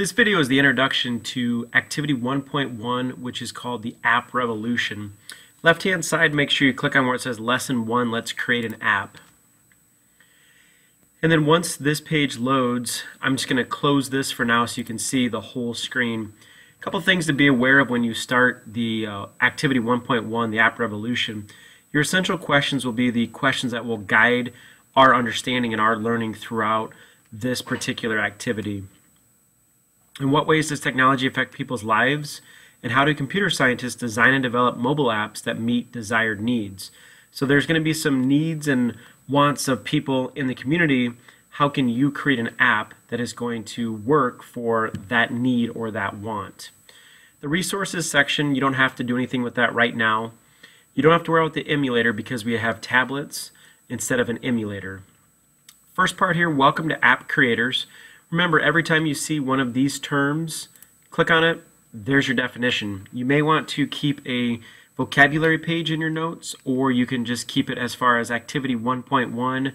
This video is the introduction to Activity 1.1, which is called the App Revolution. Left-hand side, make sure you click on where it says Lesson 1, Let's Create an App. And then once this page loads, I'm just going to close this for now so you can see the whole screen. A couple things to be aware of when you start the Activity 1.1, the App Revolution. Your essential questions will be the questions that will guide our understanding and our learning throughout this particular activity. In what ways does technology affect people's lives? And how do computer scientists design and develop mobile apps that meet desired needs? So there's going to be some needs and wants of people in the community. How can you create an app that is going to work for that need or that want? The resources section, you don't have to do anything with that right now. You don't have to worry about the emulator because we have tablets instead of an emulator. First part here, welcome to app creators. Remember, every time you see one of these terms, click on it, there's your definition. You may want to keep a vocabulary page in your notes, or you can just keep it as far as Activity 1.1,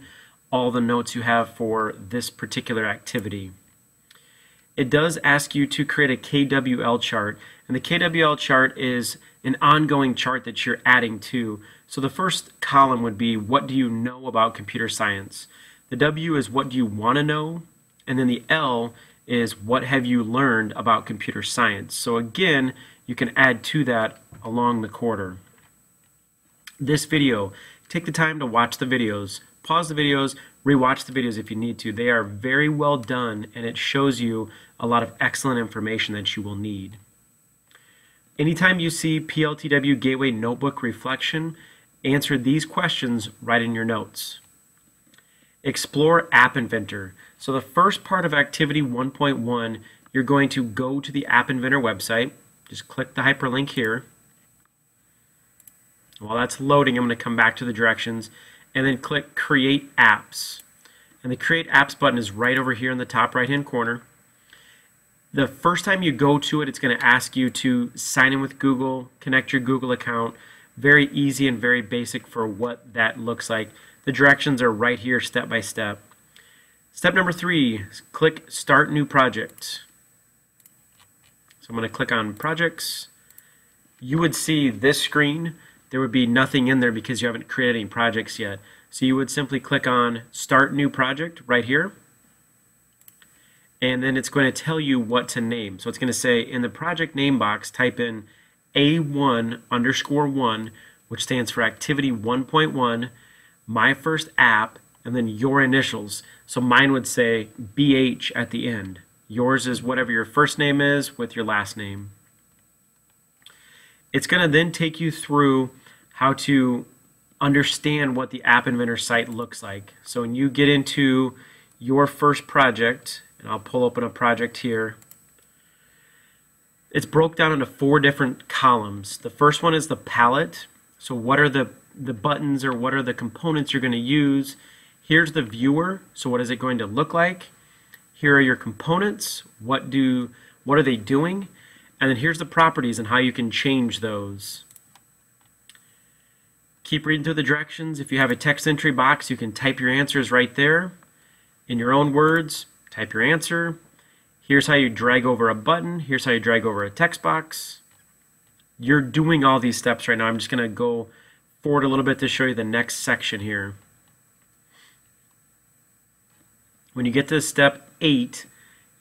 all the notes you have for this particular activity. It does ask you to create a KWL chart, and the KWL chart is an ongoing chart that you're adding to. So the first column would be, what do you know about computer science? The W is, what do you want to know? And then the L is, what have you learned about computer science? So again, you can add to that along the quarter. This video, take the time to watch the videos. Pause the videos, rewatch the videos if you need to. They are very well done, and it shows you a lot of excellent information that you will need. Anytime you see PLTW Gateway Notebook Reflection, answer these questions right in your notes. Explore App Inventor. So the first part of Activity 1.1, you're going to go to the App Inventor website. Just click the hyperlink here. While that's loading, I'm going to come back to the directions and then click Create Apps. And the Create Apps button is right over here in the top right-hand corner. The first time you go to it, it's going to ask you to sign in with Google, connect your Google account. Very easy and very basic for what that looks like. The directions are right here step by step. Step number 3, click Start New Project. So I'm going to click on Projects. You would see this screen. There would be nothing in there because you haven't created any projects yet. So you would simply click on Start New Project right here. And then it's going to tell you what to name. So it's going to say in the project name box, type in A1_1, which stands for Activity 1.1, My First App, and then your initials. So mine would say BH at the end. Yours is whatever your first name is with your last name. It's going to then take you through how to understand what the App Inventor site looks like. So when you get into your first project, and I'll pull open a project here, it's broke down into 4 different columns. The first one is the palette. So what are the buttons, or what are the components you're going to use? Here's the viewer. So what is it going to look like? Here are your components. What are they doing? And then here's the properties and how you can change those. Keep reading through the directions. If you have a text entry box, you can type your answers right there. In your own words, type your answer. Here's how you drag over a button. Here's how you drag over a text box. You're doing all these steps right now. I'm just going to go forward a little bit to show you the next section here. When you get to step 8,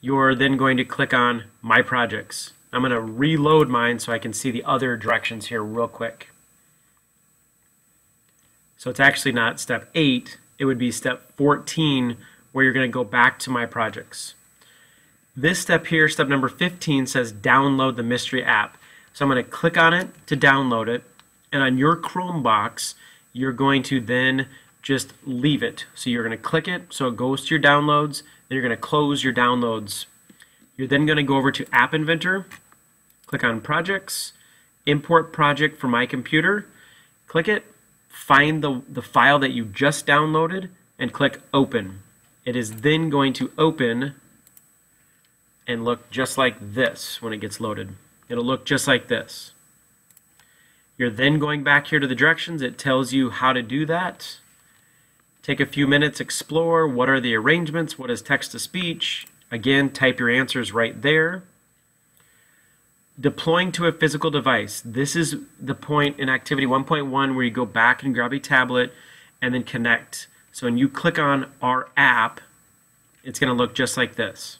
you're then going to click on My Projects. I'm going to reload mine so I can see the other directions here real quick. So it's actually not step 8, it would be step 14, where you're going to go back to My Projects. This step here, step number 15, says download the mystery app. So I'm going to click on it to download it, and on your Chrome box, you're going to then just leave it. So you're going to click it so it goes to your downloads, then you're going to close your downloads. You're then going to go over to App Inventor, click on Projects, Import Project for my computer, click it, find the file that you just downloaded, and click Open. It is then going to open and look just like this when it gets loaded. It'll look just like this. You're then going back here to the directions. It tells you how to do that. Take a few minutes, explore what are the arrangements, what is text to speech. Again, type your answers right there. Deploying to a physical device. This is the point in Activity 1.1 where you go back and grab a tablet and then connect. So when you click on our app, it's going to look just like this.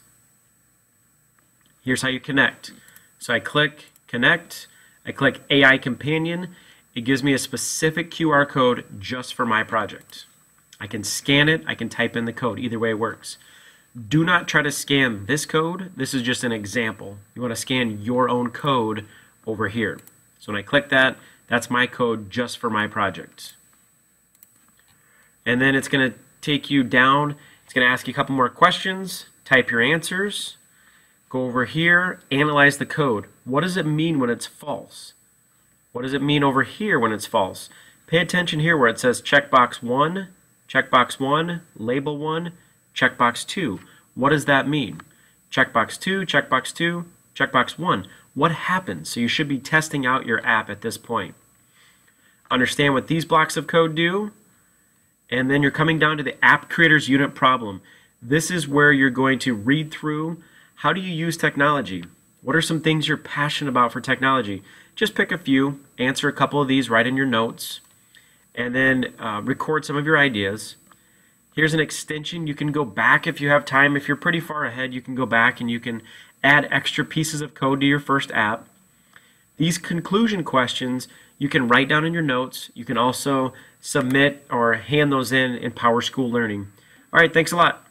Here's how you connect. So I click Connect, I click AI Companion. It gives me a specific QR code just for my project. I can scan it, I can type in the code. Either way works. Do not try to scan this code. This is just an example. You want to scan your own code over here. So when I click that, that's my code just for my project. And then it's going to take you down. It's going to ask you a couple more questions. Type your answers. Go over here, analyze the code. What does it mean when it's false? What does it mean over here when it's false? Pay attention here where it says checkbox 1, checkbox 1, label 1, checkbox 2. What does that mean? Checkbox 2, checkbox 2, checkbox 1. What happens? So you should be testing out your app at this point. Understand what these blocks of code do, and then you're coming down to the App Creators Unit problem. This is where you're going to read through how do you use technology? What are some things you're passionate about for technology? Just pick a few, answer a couple of these, write in your notes, and then record some of your ideas. Here's an extension. You can go back if you have time. If you're pretty far ahead, you can go back and you can add extra pieces of code to your first app. These conclusion questions you can write down in your notes. You can also submit or hand those in PowerSchool Learning. All right, thanks a lot.